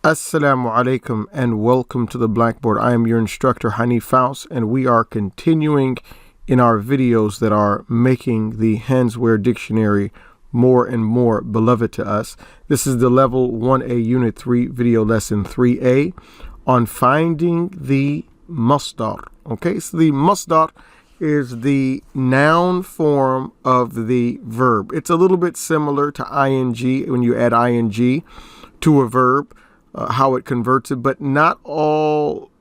Assalamu alaikum and welcome to the Blackboard. I am your instructor Hanif Faust, and we are continuing in our videos that are making the Handswear Dictionary more and more beloved to us. This is the Level 1A Unit 3 video lesson 3A on finding the masdar. Okay, so the masdar is the noun form of the verb. It's a little bit similar to ing when you add ing to a verb. How it converts it, but not all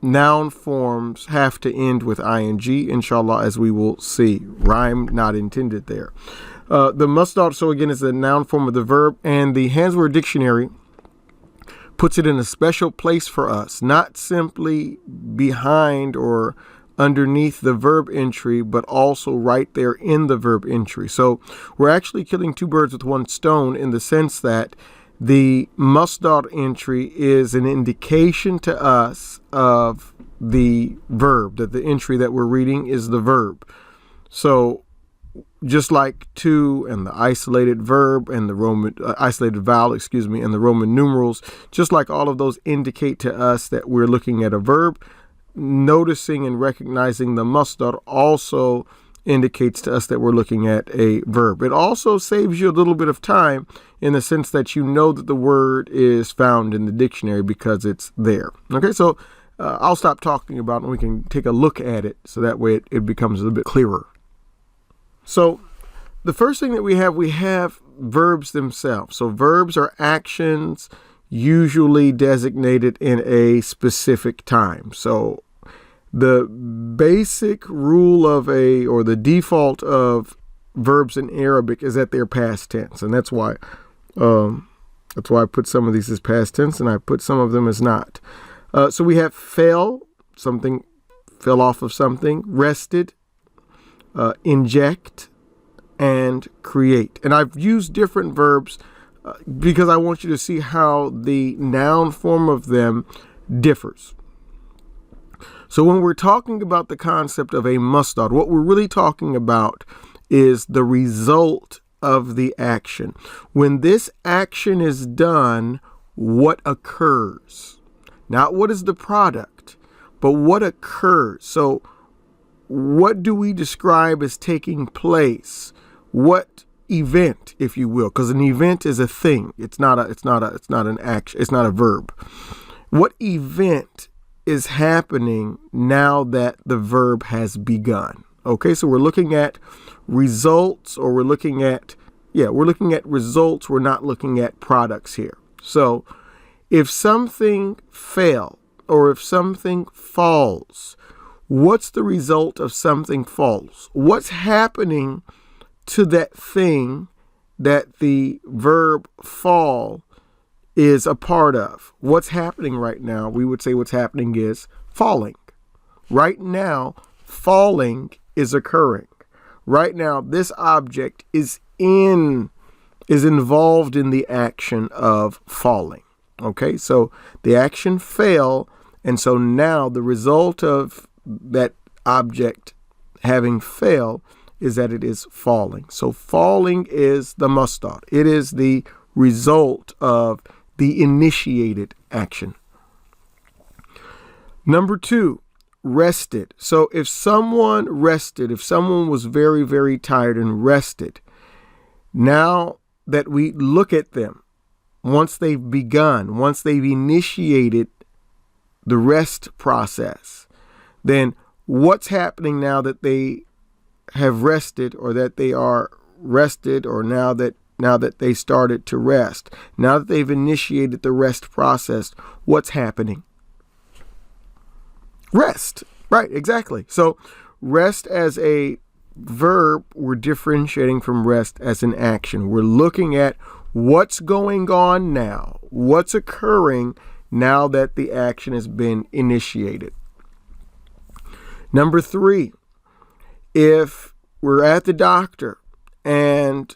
noun forms have to end with ing, inshallah, as we will see. Rhyme not intended there. The masdar, so again, is the noun form of the verb, and the Handswear Dictionary puts it in a special place for us, not simply behind or underneath the verb entry, but also right there in the verb entry. So we're actually killing two birds with one stone in the sense that the masdar entry is an indication to us of the verb, that the entry that we're reading is the verb. So just like to and the isolated verb and the Roman isolated vowel, and the Roman numerals, just like all of those indicate to us that we're looking at a verb, noticing and recognizing the masdar also indicates to us that we're looking at a verb. It also saves you a little bit of time in the sense that you know that the word is found in the dictionary because it's there. Okay, so I'll stop talking about it and we can take a look at it so that way it becomes a little bit clearer. So the first thing that we have verbs themselves. So verbs are actions usually designated in a specific time. So the basic rule of or the default of verbs in Arabic is that they're past tense, and that's why I put some of these as past tense and I put some of them as not. So we have fell, something fell off of something, rested, inject, and create. And I've used different verbs because I want you to see how the noun form of them differs. So when we're talking about the concept of a masdar, what we're really talking about is the result of the action. When this action is done, what occurs? Not what is the product, but what occurs. So what do we describe as taking place? What event, if you will, because an event is a thing. It's not an action. It's not a verb. What event is happening now that the verb has begun? Okay, so we're looking at results, or we're looking at results. We're not looking at products here. So if something fell or if something falls, what's the result of something falls? What's happening to that thing that the verb fall is a part of? What's happening right now? We would say what's happening is falling. Right now, falling is occurring. Right now, this object is involved in the action of falling. Okay, so the action fell, and so now the result of that object having fell is that it is falling. So falling is the masdar. It is the result of the initiated action. Number two, rested. So if someone rested, if someone was very, very tired and rested, now that we look at them, once they've begun, once they've initiated the rest process, then what's happening now that they have rested, or that they are rested, or now that they started to rest, now that they've initiated the rest process, what's happening? Rest. Right, exactly. So rest as a verb, we're differentiating from rest as an action. We're looking at what's going on now, what's occurring now that the action has been initiated. Number three, if we're at the doctor and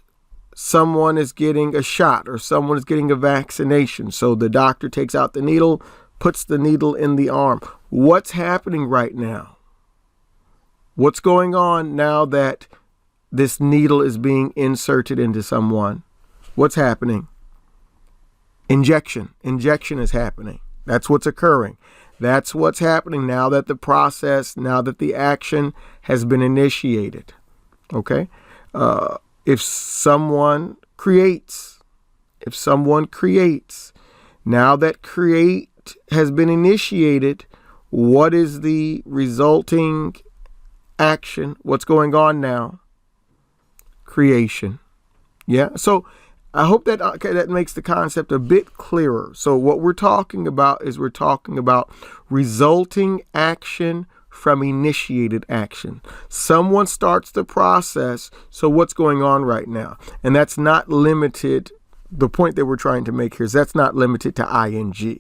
someone is getting a shot or someone is getting a vaccination, so the doctor takes out the needle, puts the needle in the arm. What's happening right now? What's going on now that this needle is being inserted into someone? What's happening? Injection. Injection is happening. That's what's occurring. That's what's happening now that the action has been initiated. Okay? If someone creates, now that create has been initiated, what is the resulting action? What's going on now? Creation. Yeah. So I hope that that makes the concept a bit clearer. So what we're talking about is resulting action from initiated action. Someone starts the process. So what's going on right now? And that's not limited. The point that we're trying to make here is that's not limited to ing.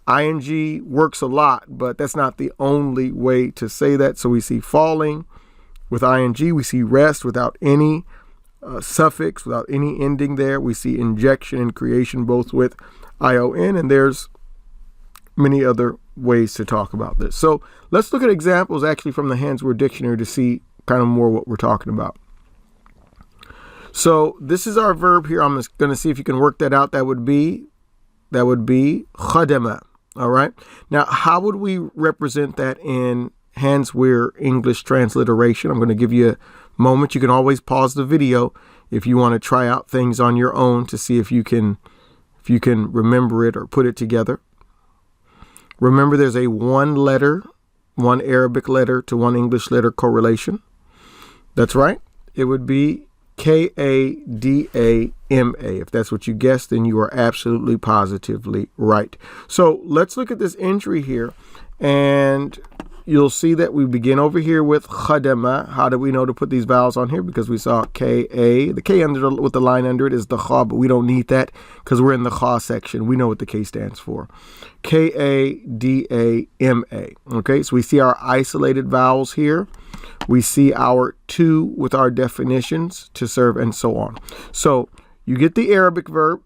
Ing works a lot, but that's not the only way to say that. So we see falling with ing. We see rest without any suffix, without any ending there. We see injection and creation both with ion, and there's many other ways to talk about this. So let's look at examples actually from the Hands Word Dictionary to see kind of more what we're talking about. So this is our verb here. I'm just going to see if you can work that out. That would be khadama. All right. Now, how would we represent that in Hands Word English transliteration? I'm going to give you a moment. You can always pause the video if you want to try out things on your own to see if you can remember it or put it together. Remember, there's a one Arabic letter to one English letter correlation. That's right. It would be Kadama. If that's what you guessed, then you are absolutely positively right. So let's look at this entry here, and you'll see that we begin over here with khadama. How do we know to put these vowels on here? Because we saw K-A. The K with the line under it is the kha, but we don't need that because we're in the kha section. We know what the K stands for. Kadama. Okay, so we see our isolated vowels here. We see our to with our definitions, to serve, and so on. So you get the Arabic verb.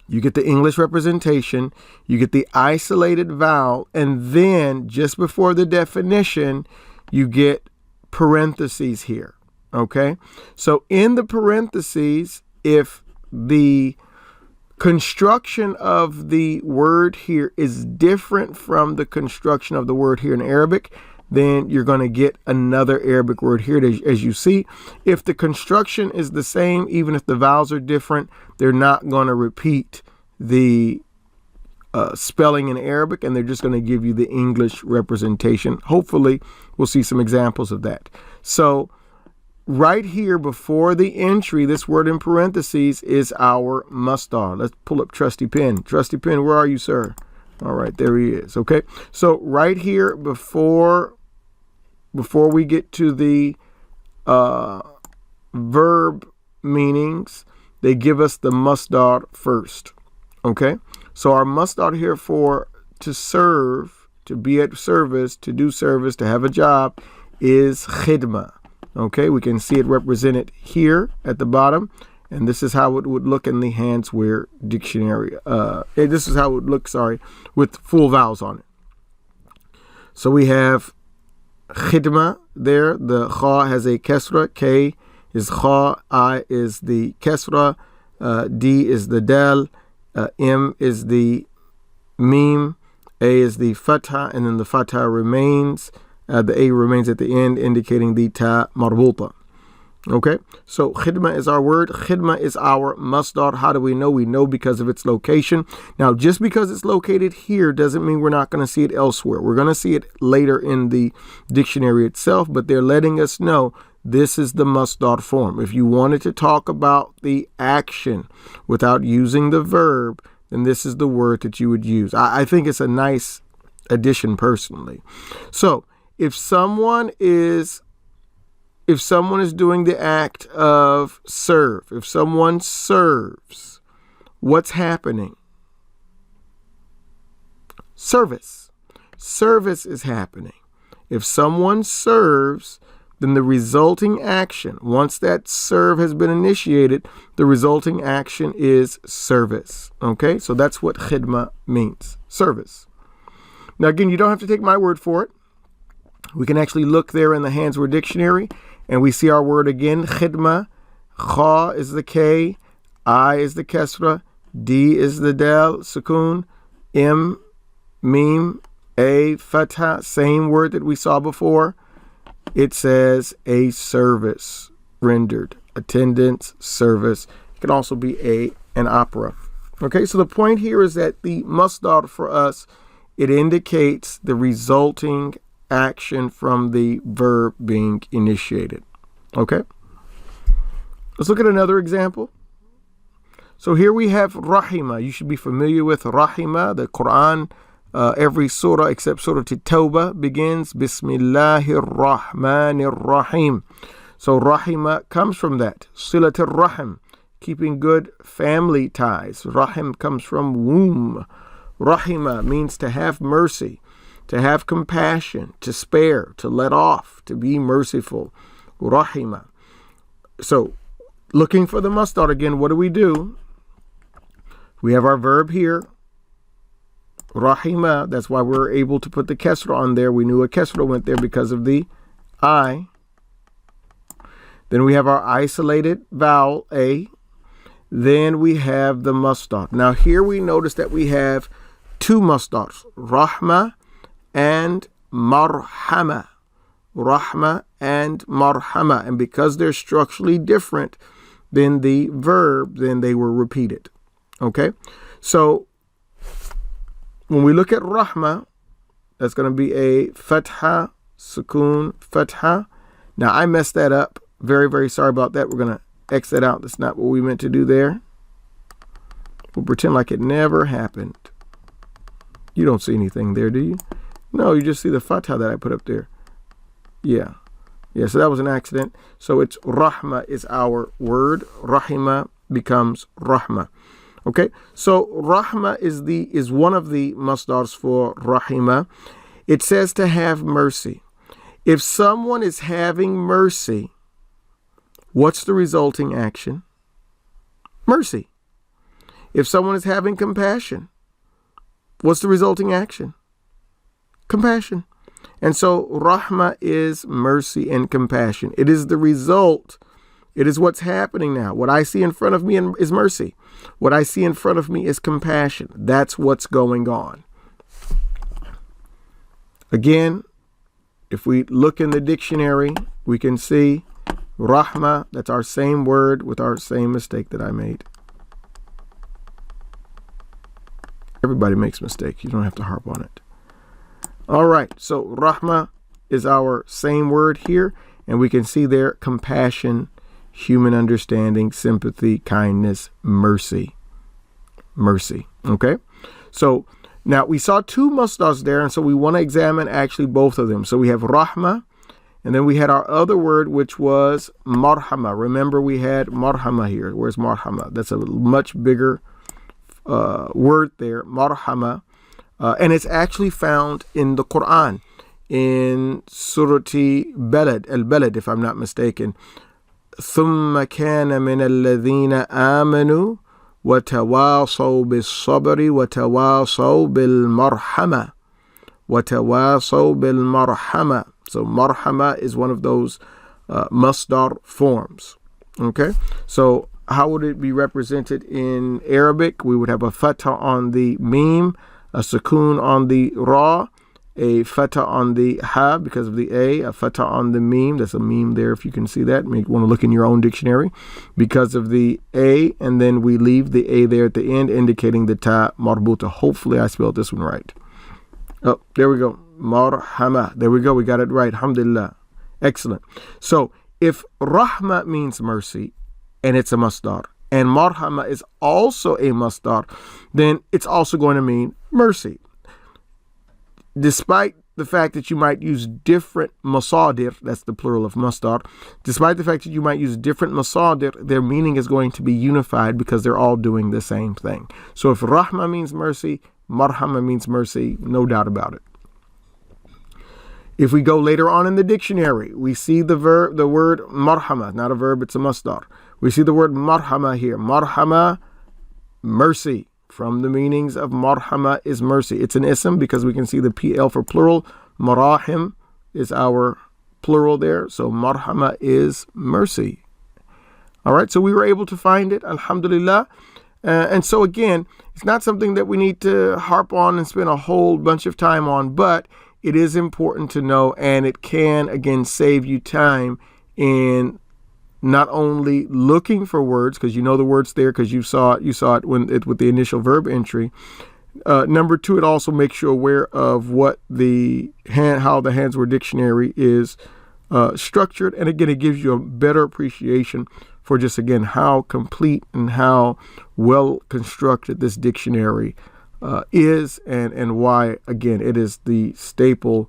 You get the English representation, you get the isolated vowel, and then just before the definition, you get parentheses here, okay? So in the parentheses, if the construction of the word here is different from the construction of the word here in Arabic, then you're going to get another Arabic word here, as you see. If the construction is the same, even if the vowels are different, they're not going to repeat the spelling in Arabic, and they're just going to give you the English representation. Hopefully, we'll see some examples of that. So right here before the entry, this word in parentheses is our masdar. Let's pull up Trusty Pen. Trusty Pen, where are you, sir? All right, there he is. Okay, so right here before we get to the verb meanings, they give us the masdar first. Okay, so our masdar here for to serve, to be at service, to do service, to have a job is khidma. Okay, we can see it represented here at the bottom. And this is how it would look in the Hands Word Dictionary. This is how it would look, with full vowels on it. So we have khidma there. The kha has a kesra. K is kha. I is the kesra. D is the dal. M is the meme. A is the fatha. And then the fatha remains. The A remains at the end, indicating the ta marbuta. Okay, so khidma is our word. Khidma is our masdar. How do we know? We know because of its location. Now, just because it's located here doesn't mean we're not going to see it elsewhere. We're going to see it later in the dictionary itself, but they're letting us know this is the masdar form. If you wanted to talk about the action without using the verb, then this is the word that you would use. I think it's a nice addition personally. So if someone is doing the act of serve, if someone serves, what's happening? Service. Service is happening. If someone serves, then the resulting action, once that serve has been initiated, the resulting action is service. Okay, so that's what khidma means, service. Now again, you don't have to take my word for it. We can actually look there in the Hands Word Dictionary, and we see our word again, khidma. Kha is the K, I is the kesra, D is the dal, sukun. M, mim. A, fatha, same word that we saw before. It says a service rendered. Attendance, service. It can also be an opera. Okay, so the point here is that the masdar for us, it indicates the resulting action from the verb being initiated. Okay, let's look at another example. So here we have rahima. You should be familiar with rahima. The Quran, every surah except Surah At-Tawbah begins Bismillahir Rahmanir Rahim. So rahima comes from that. Silatul Rahim, keeping good family ties. Rahim comes from womb. Rahima means to have mercy, to have compassion, to spare, to let off, to be merciful. Rahima. So looking for the masdar again, what do? We have our verb here, rahima. That's why we're able to put the kesra on there. We knew a kesra went there because of the I. Then we have our isolated vowel, A. Then we have the masdar. Now here we notice that we have two masdars, rahma and marhama. Rahma and marhama. And because they're structurally different than the verb, then they were repeated. Okay, so when we look at rahma, that's going to be a fatha, sukun, fatha. Now I messed that up. Very, very sorry about that. We're going to X that out. That's not what we meant to do there. We'll pretend like it never happened. You don't see anything there, do you? No, you just see the fatha that I put up there. Yeah, so that was an accident. So it's rahma is our word. Rahima becomes rahma. Okay, so rahma is one of the masdars for rahima. It says to have mercy. If someone is having mercy, what's the resulting action? Mercy. If someone is having compassion, what's the resulting action? Compassion. And so rahma is mercy and compassion. It is the result. It is what's happening now. What I see in front of me is mercy. What I see in front of me is compassion. That's what's going on. Again, if we look in the dictionary, we can see rahma, that's our same word with our same mistake that I made. Everybody makes mistakes. You don't have to harp on it. All right, so rahma is our same word here, and we can see there compassion, human understanding, sympathy, kindness, mercy. Mercy. Okay? So now we saw two masdars there, and so we want to examine actually both of them. So we have rahma, and then we had our other word, which was marhama. Remember, we had marhama here. Where's marhama? That's a much bigger word there, marhama. And it's actually found in the Quran, in Surah Al-Balad, if I'm not mistaken. ثم كان من الذين آمنوا وتواصوا بالصبر وتواصوا بالمرحمة وتواصوا بالمرحمة. So marhama is one of those masdar forms. Okay, so how would it be represented in Arabic? We would have a fatha on the mim, a sukun on the ra, a fatha on the ha because of the a fatha on the meme. That's a meme there if you can see that. You want to look in your own dictionary because of the a, and then we leave the a there at the end indicating the ta marbuta. Hopefully I spelled this one right. Oh, there we go. Marhama. There we go. We got it right. Alhamdulillah. Excellent. So if rahma means mercy and it's a masdar, and marhama is also a masdar, then it's also going to mean mercy. Despite the fact that you might use different masadir, that's the plural of masdar, despite the fact that you might use different masadir, their meaning is going to be unified because they're all doing the same thing. So if rahma means mercy, marhama means mercy, no doubt about it. If we go later on in the dictionary, we see the word marhama, not a verb, it's a masdar. We see the word marhama here. Marhama, mercy. From the meanings of marhama is mercy. It's an ism because we can see the PL for plural. Marahim is our plural there. So marhama is mercy. All right, so we were able to find it, alhamdulillah. And so again, it's not something that we need to harp on and spend a whole bunch of time on, but it is important to know, and it can, again, save you time in not only looking for words, because you know the words there because you saw it with the initial verb entry. Number two, it also makes you aware of how the Hands Word Dictionary is structured. And again, it gives you a better appreciation for just, again, how complete and how well constructed this dictionary is, and why, again, it is a staple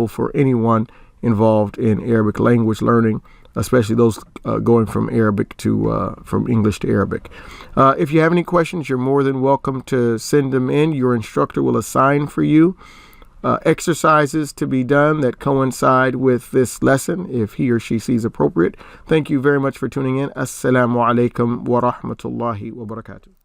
for anyone involved in Arabic language learning, especially those going from English to Arabic. If you have any questions, you're more than welcome to send them in. Your instructor will assign for you exercises to be done that coincide with this lesson if he or she sees appropriate. Thank you very much for tuning in. Assalamu alaikum wa rahmatullahi wa barakatuh.